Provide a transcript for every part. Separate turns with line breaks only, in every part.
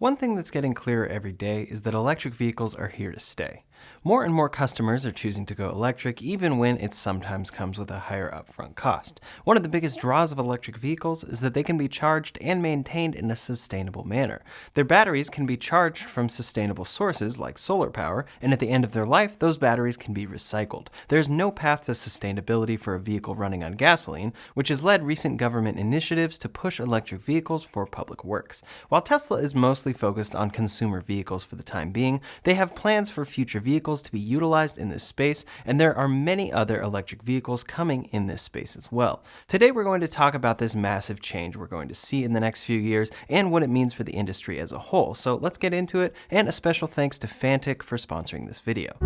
One thing that's getting clearer every day is that electric vehicles are here to stay. More and more customers are choosing to go electric even when it sometimes comes with a higher upfront cost. One of the biggest draws of electric vehicles is that they can be charged and maintained in a sustainable manner. Their batteries can be charged from sustainable sources like solar power, and at the end of their life, those batteries can be recycled. There's no path to sustainability for a vehicle running on gasoline, which has led recent government initiatives to push electric vehicles for public works. While Tesla is mostly focused on consumer vehicles for the time being, they have plans for future vehicles to be utilized in this space, and there are many other electric vehicles coming in this space as well. Today we're going to talk about this massive change we're going to see in the next few years and what it means for the industry as a whole. So let's get into it, and a special thanks to Fanttik for sponsoring this video.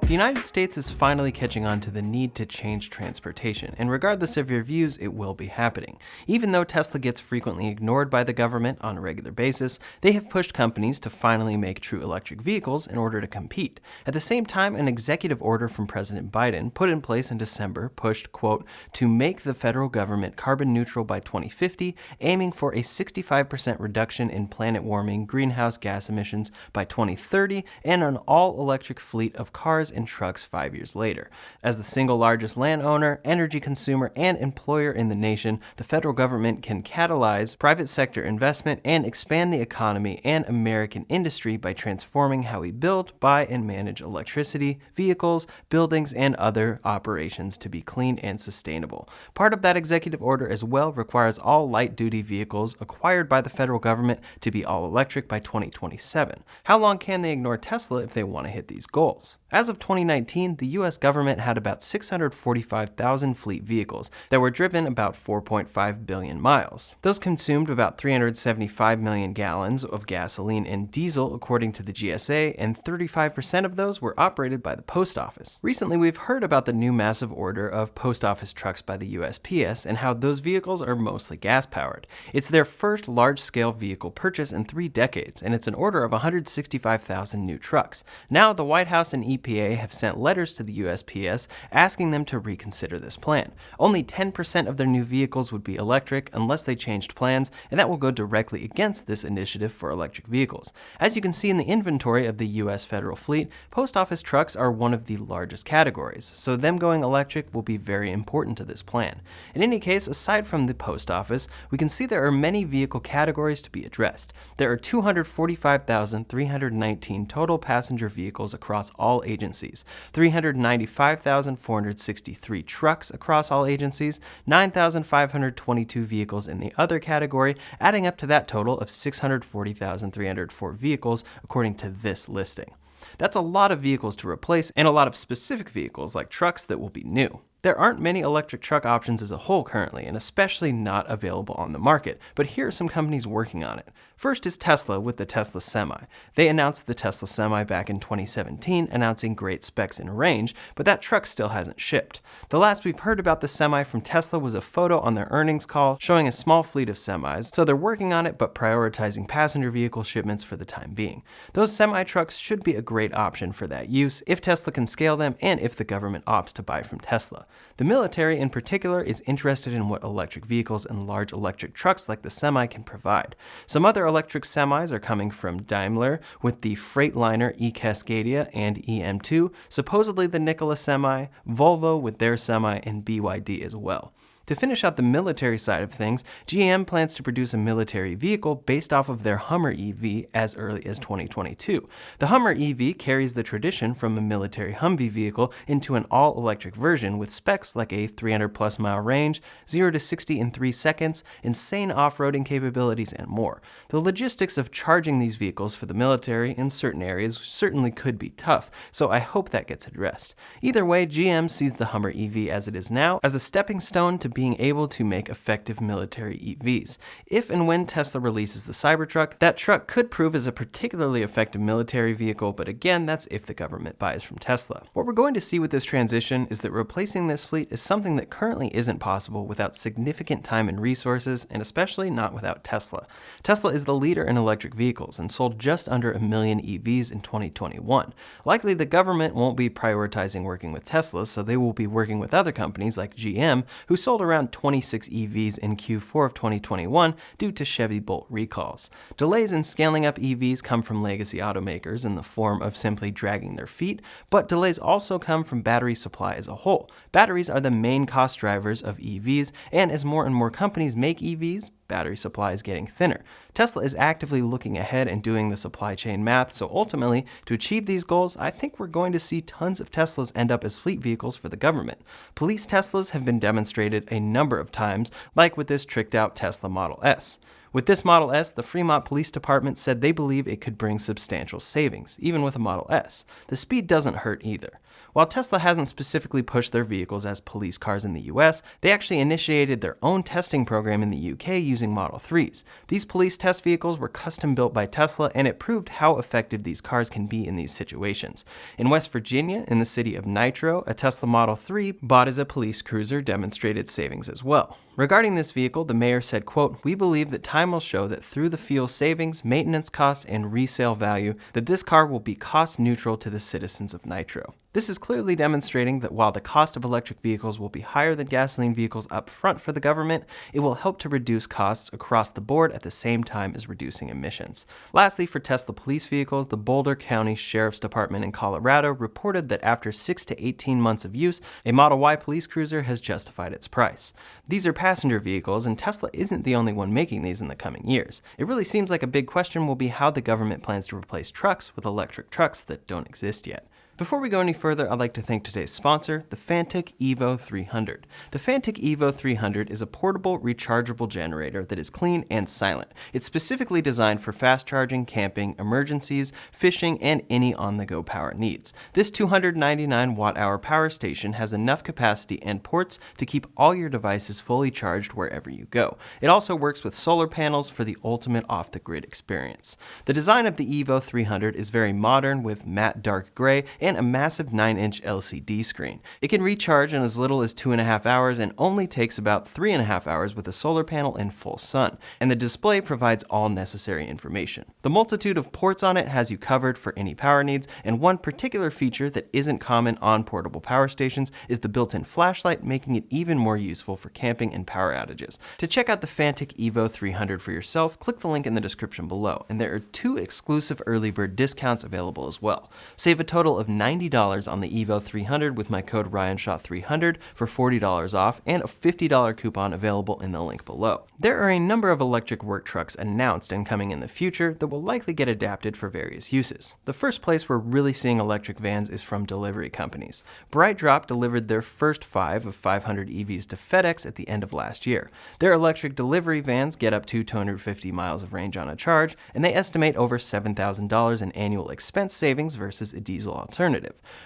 The United States is finally catching on to the need to change transportation, and regardless of your views, it will be happening. Even though Tesla gets frequently ignored by the government on a regular basis, they have pushed companies to finally make true electric vehicles in order to compete. At the same time, an executive order from President Biden put in place in December pushed, quote, to make the federal government carbon neutral by 2050, aiming for a 65% reduction in planet-warming greenhouse gas emissions by 2030, and an all-electric fleet of cars and trucks 5 years later. As the single largest landowner, energy consumer, and employer in the nation, the federal government can catalyze private sector investment and expand the economy and American industry by transforming how we build, buy, and manage electricity, vehicles, buildings, and other operations to be clean and sustainable. Part of that executive order as well requires all light-duty vehicles acquired by the federal government to be all electric by 2027. How long can they ignore Tesla if they want to hit these goals? As of 2019, the US government had about 645,000 fleet vehicles that were driven about 4.5 billion miles. Those consumed about 375 million gallons of gasoline and diesel according to the GSA, and 35% of those were operated by the post office. Recently, we've heard about the new massive order of post office trucks by the USPS and how those vehicles are mostly gas-powered. It's their first large-scale vehicle purchase in 3 decades, and it's an order of 165,000 new trucks. Now, the White House and EPA have sent letters to the USPS asking them to reconsider this plan. Only 10% of their new vehicles would be electric unless they changed plans, and that will go directly against this initiative for electric vehicles. As you can see in the inventory of the US federal fleet, post office trucks are one of the largest categories, so them going electric will be very important to this plan. In any case, aside from the post office, we can see there are many vehicle categories to be addressed. There are 245,319 total passenger vehicles across all agencies, 395,463 trucks across all agencies, 9,522 vehicles in the other category, adding up to that total of 640,304 vehicles according to this listing. That's a lot of vehicles to replace, and a lot of specific vehicles like trucks that will be new. There aren't many electric truck options as a whole currently, and especially not available on the market, but here are some companies working on it. First is Tesla with the Tesla Semi. They announced the Tesla Semi back in 2017, announcing great specs and range, but that truck still hasn't shipped. The last we've heard about the Semi from Tesla was a photo on their earnings call showing a small fleet of semis, so they're working on it but prioritizing passenger vehicle shipments for the time being. Those semi-trucks should be a great option for that use if Tesla can scale them and if the government opts to buy from Tesla. The military in particular is interested in what electric vehicles and large electric trucks like the Semi can provide. Some other electric semis are coming from Daimler with the Freightliner e-Cascadia and EM2, supposedly the Nikola Semi, Volvo with their Semi, and BYD as well. To finish out the military side of things, GM plans to produce a military vehicle based off of their Hummer EV as early as 2022. The Hummer EV carries the tradition from a military Humvee vehicle into an all-electric version with specs like a 300-plus mile range, 0 to 60 in 3 seconds, insane off-roading capabilities, and more. The logistics of charging these vehicles for the military in certain areas certainly could be tough, so I hope that gets addressed. Either way, GM sees the Hummer EV as it is now as a stepping stone to being able to make effective military EVs. If and when Tesla releases the Cybertruck, that truck could prove as a particularly effective military vehicle, but again, that's if the government buys from Tesla. What we're going to see with this transition is that replacing this fleet is something that currently isn't possible without significant time and resources, and especially not without Tesla. Tesla is the leader in electric vehicles and sold just under 1 million EVs in 2021. Likely the government won't be prioritizing working with Tesla, so they will be working with other companies like GM, who sold around 26 EVs in Q4 of 2021 due to Chevy Bolt recalls. Delays in scaling up EVs come from legacy automakers in the form of simply dragging their feet, but delays also come from battery supply as a whole. Batteries are the main cost drivers of EVs, and as more and more companies make EVs, battery supply is getting thinner. Tesla is actively looking ahead and doing the supply chain math, so ultimately, to achieve these goals, I think we're going to see tons of Teslas end up as fleet vehicles for the government. Police Teslas have been demonstrated a number of times, like with this tricked out Tesla Model S. With this Model S, the Fremont Police Department said they believe it could bring substantial savings, even with a Model S. The speed doesn't hurt either. While Tesla hasn't specifically pushed their vehicles as police cars in the US, they actually initiated their own testing program in the UK using Model 3s. These police test vehicles were custom built by Tesla, and it proved how effective these cars can be in these situations. In West Virginia, in the city of Nitro, a Tesla Model 3 bought as a police cruiser demonstrated savings as well. Regarding this vehicle, the mayor said, quote, "We believe that time will show that through the fuel savings, maintenance costs, and resale value, that this car will be cost neutral to the citizens of Nitro." This is clearly demonstrating that while the cost of electric vehicles will be higher than gasoline vehicles up front for the government, it will help to reduce costs across the board at the same time as reducing emissions. Lastly, for Tesla police vehicles, the Boulder County Sheriff's Department in Colorado reported that after 6 to 18 months of use, a Model Y police cruiser has justified its price. These are passenger vehicles, and Tesla isn't the only one making these in the coming years. It really seems like a big question will be how the government plans to replace trucks with electric trucks that don't exist yet. Before we go any further, I'd like to thank today's sponsor, the Fanttik EVO 300. The Fanttik EVO 300 is a portable, rechargeable generator that is clean and silent. It's specifically designed for fast charging, camping, emergencies, fishing, and any on-the-go power needs. This 299 watt-hour power station has enough capacity and ports to keep all your devices fully charged wherever you go. It also works with solar panels for the ultimate off-the-grid experience. The design of the EVO 300 is very modern with matte dark gray and a massive 9-inch LCD screen. It can recharge in as little as 2.5 hours and only takes about 3.5 hours with a solar panel in full sun, and the display provides all necessary information. The multitude of ports on it has you covered for any power needs, and one particular feature that isn't common on portable power stations is the built-in flashlight, making it even more useful for camping and power outages. To check out the Fanttik EVO 300 for yourself, click the link in the description below, and there are 2 exclusive early bird discounts available as well. Save a total of $90 on the EVO 300 with my code RyanShaw300 for $40 off, and a $50 coupon available in the link below. There are a number of electric work trucks announced and coming in the future that will likely get adapted for various uses. The first place we're really seeing electric vans is from delivery companies. BrightDrop delivered their first 5 of 500 EVs to FedEx at the end of last year. Their electric delivery vans get up to 250 miles of range on a charge, and they estimate over $7,000 in annual expense savings versus a diesel alternative.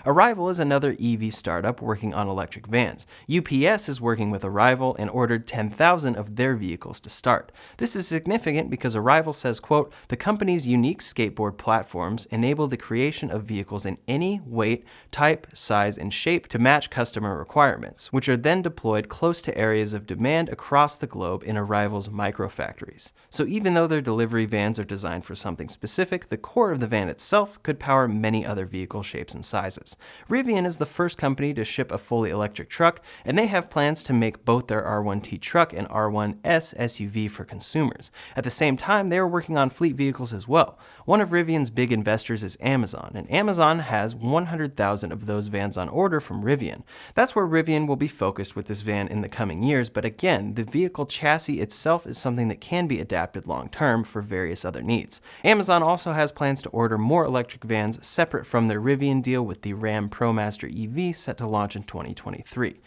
Arrival is another EV startup working on electric vans. UPS is working with Arrival and ordered 10,000 of their vehicles to start. This is significant because Arrival says, quote, "The company's unique skateboard platforms enable the creation of vehicles in any weight, type, size, and shape to match customer requirements, which are then deployed close to areas of demand across the globe in Arrival's microfactories." So even though their delivery vans are designed for something specific, the core of the van itself could power many other vehicle shapes and sizes. Rivian is the first company to ship a fully electric truck, and they have plans to make both their R1T truck and R1S SUV for consumers. At the same time, they are working on fleet vehicles as well. One of Rivian's big investors is Amazon, and Amazon has 100,000 of those vans on order from Rivian. That's where Rivian will be focused with this van in the coming years, but again, the vehicle chassis itself is something that can be adapted long term for various other needs. Amazon also has plans to order more electric vans separate from their Rivian deal with the Ram ProMaster EV set to launch in 2023.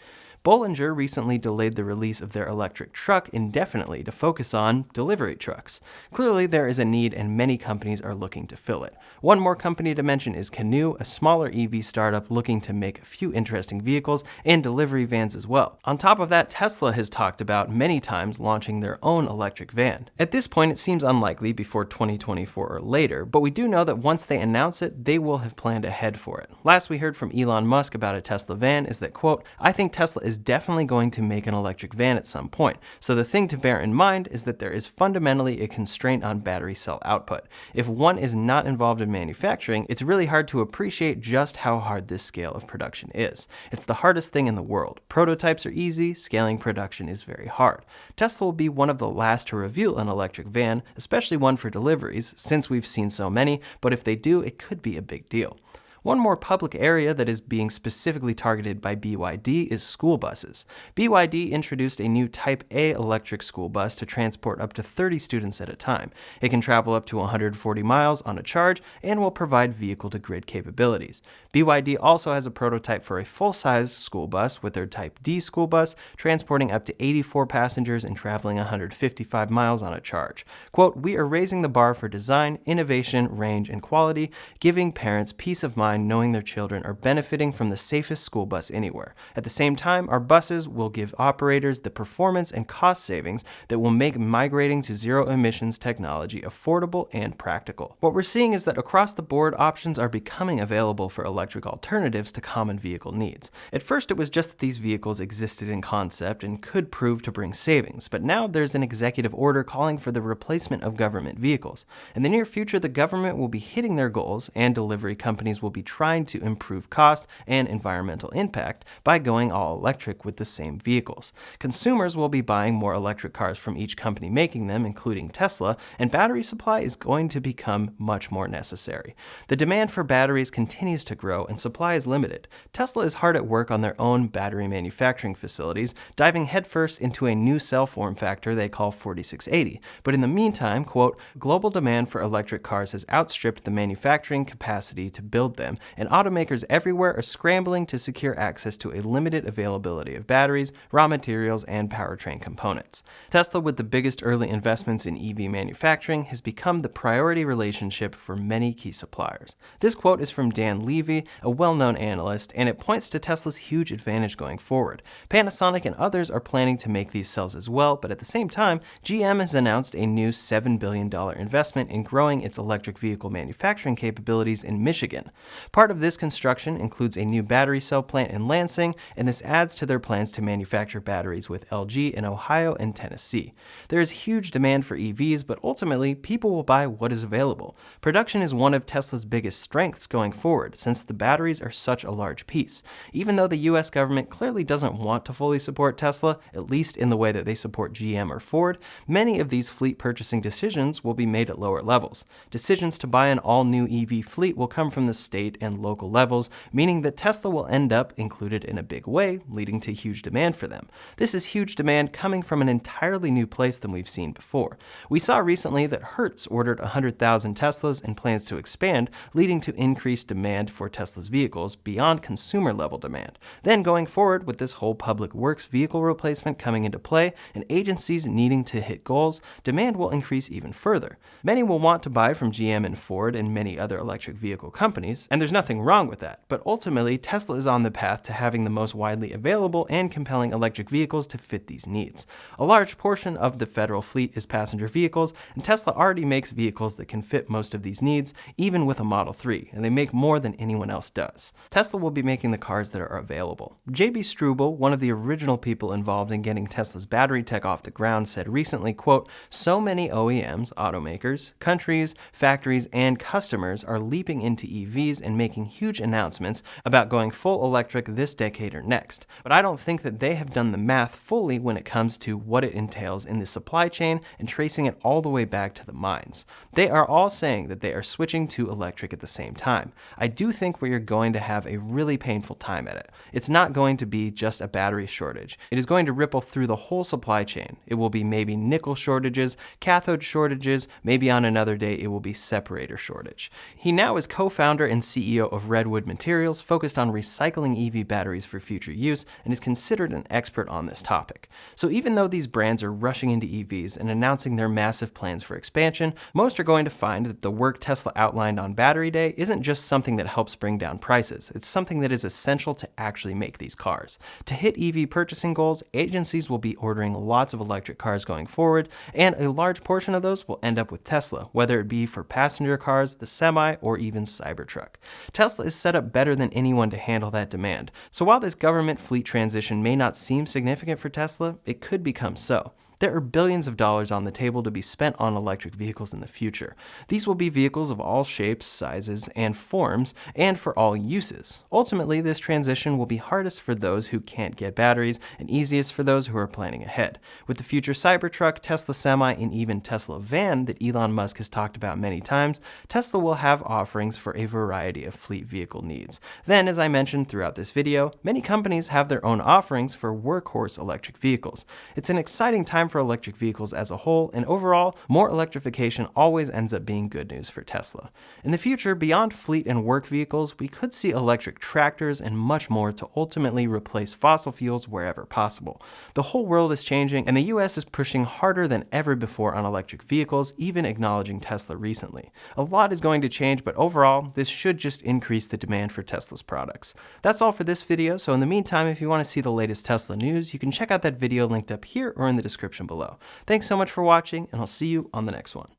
Bollinger recently delayed the release of their electric truck indefinitely to focus on delivery trucks. Clearly, there is a need and many companies are looking to fill it. One more company to mention is Canoo, a smaller EV startup looking to make a few interesting vehicles and delivery vans as well. On top of that, Tesla has talked about many times launching their own electric van. At this point, it seems unlikely before 2024 or later, but we do know that once they announce it, they will have planned ahead for it. Last we heard from Elon Musk about a Tesla van is that, quote, "I think Tesla is is definitely going to make an electric van at some point. So the thing to bear in mind is that there is fundamentally a constraint on battery cell output. If one is not involved in manufacturing, it's really hard to appreciate just how hard this scale of production is. It's the hardest thing in the world. Prototypes are easy, scaling production is very hard. Tesla will be one of the last to reveal an electric van, especially one for deliveries, since we've seen so many, but if they do, it could be a big deal. One more public area that is being specifically targeted by BYD is school buses. BYD introduced a new Type A electric school bus to transport up to 30 students at a time. It can travel up to 140 miles on a charge and will provide vehicle-to-grid capabilities. BYD also has a prototype for a full-size school bus with their Type D school bus, transporting up to 84 passengers and traveling 155 miles on a charge. Quote, "We are raising the bar for design, innovation, range, and quality, giving parents peace of mind knowing their children are benefiting from the safest school bus anywhere. At the same time, our buses will give operators the performance and cost savings that will make migrating to zero-emissions technology affordable and practical." What we're seeing is that across the board, options are becoming available for electric alternatives to common vehicle needs. At first, it was just that these vehicles existed in concept and could prove to bring savings, but now there's an executive order calling for the replacement of government vehicles. In the near future, the government will be hitting their goals, and delivery companies will be trying to improve cost and environmental impact by going all electric with the same vehicles. Consumers will be buying more electric cars from each company making them, including Tesla, and battery supply is going to become much more necessary. The demand for batteries continues to grow and supply is limited. Tesla is hard at work on their own battery manufacturing facilities, diving headfirst into a new cell form factor they call 4680. But in the meantime, quote, "Global demand for electric cars has outstripped the manufacturing capacity to build them, and automakers everywhere are scrambling to secure access to a limited availability of batteries, raw materials, and powertrain components." Tesla, with the biggest early investments in EV manufacturing, has become the priority relationship for many key suppliers. This quote is from Dan Levy, a well-known analyst, and it points to Tesla's huge advantage going forward. Panasonic and others are planning to make these cells as well, but at the same time, GM has announced a new $7 billion investment in growing its electric vehicle manufacturing capabilities in Michigan. Part of this construction includes a new battery cell plant in Lansing, and this adds to their plans to manufacture batteries with LG in Ohio and Tennessee. There is huge demand for EVs, but ultimately, people will buy what is available. Production is one of Tesla's biggest strengths going forward, since the batteries are such a large piece. Even though the US government clearly doesn't want to fully support Tesla, at least in the way that they support GM or Ford, many of these fleet purchasing decisions will be made at lower levels. Decisions to buy an all-new EV fleet will come from the state and local levels, meaning that Tesla will end up included in a big way, leading to huge demand for them. This is huge demand coming from an entirely new place than we've seen before. We saw recently that Hertz ordered 100,000 Teslas and plans to expand, leading to increased demand for Tesla's vehicles beyond consumer-level demand. Then going forward, with this whole public works vehicle replacement coming into play and agencies needing to hit goals, demand will increase even further. Many will want to buy from GM and Ford and many other electric vehicle companies, and there's nothing wrong with that, but ultimately Tesla is on the path to having the most widely available and compelling electric vehicles to fit these needs. A large portion of the federal fleet is passenger vehicles, and Tesla already makes vehicles that can fit most of these needs, even with a Model 3, and they make more than anyone else does. Tesla will be making the cars that are available. J.B. Struble, one of the original people involved in getting Tesla's battery tech off the ground, said recently, quote, "So many OEMs, automakers, countries, factories, and customers are leaping into EVs and making huge announcements about going full electric this decade or next. But I don't think that they have done the math fully when it comes to what it entails in the supply chain and tracing it all the way back to the mines. They are all saying that they are switching to electric at the same time. I do think we are going to have a really painful time at it. It's not going to be just a battery shortage. It is going to ripple through the whole supply chain. It will be maybe nickel shortages, cathode shortages, maybe on another day it will be separator shortage." He now is co-founder and CEO of Redwood Materials, focused on recycling EV batteries for future use, and is considered an expert on this topic. So even though these brands are rushing into EVs and announcing their massive plans for expansion, most are going to find that the work Tesla outlined on Battery Day isn't just something that helps bring down prices. It's something that is essential to actually make these cars. To hit EV purchasing goals, agencies will be ordering lots of electric cars going forward, and a large portion of those will end up with Tesla, whether it be for passenger cars, the Semi, or even Cybertruck. Tesla is set up better than anyone to handle that demand. So while this government fleet transition may not seem significant for Tesla, it could become so. There are billions of dollars on the table to be spent on electric vehicles in the future. These will be vehicles of all shapes, sizes, and forms, and for all uses. Ultimately, this transition will be hardest for those who can't get batteries, and easiest for those who are planning ahead. With the future Cybertruck, Tesla Semi, and even Tesla Van that Elon Musk has talked about many times, Tesla will have offerings for a variety of fleet vehicle needs. Then, as I mentioned throughout this video, many companies have their own offerings for workhorse electric vehicles. It's an exciting time for electric vehicles as a whole, and overall, more electrification always ends up being good news for Tesla. In the future, beyond fleet and work vehicles, we could see electric tractors and much more to ultimately replace fossil fuels wherever possible. The whole world is changing, and the US is pushing harder than ever before on electric vehicles, even acknowledging Tesla recently. A lot is going to change, but overall, this should just increase the demand for Tesla's products. That's all for this video, so in the meantime, if you want to see the latest Tesla news, you can check out that video linked up here or in the description below. Thanks so much for watching, and I'll see you on the next one.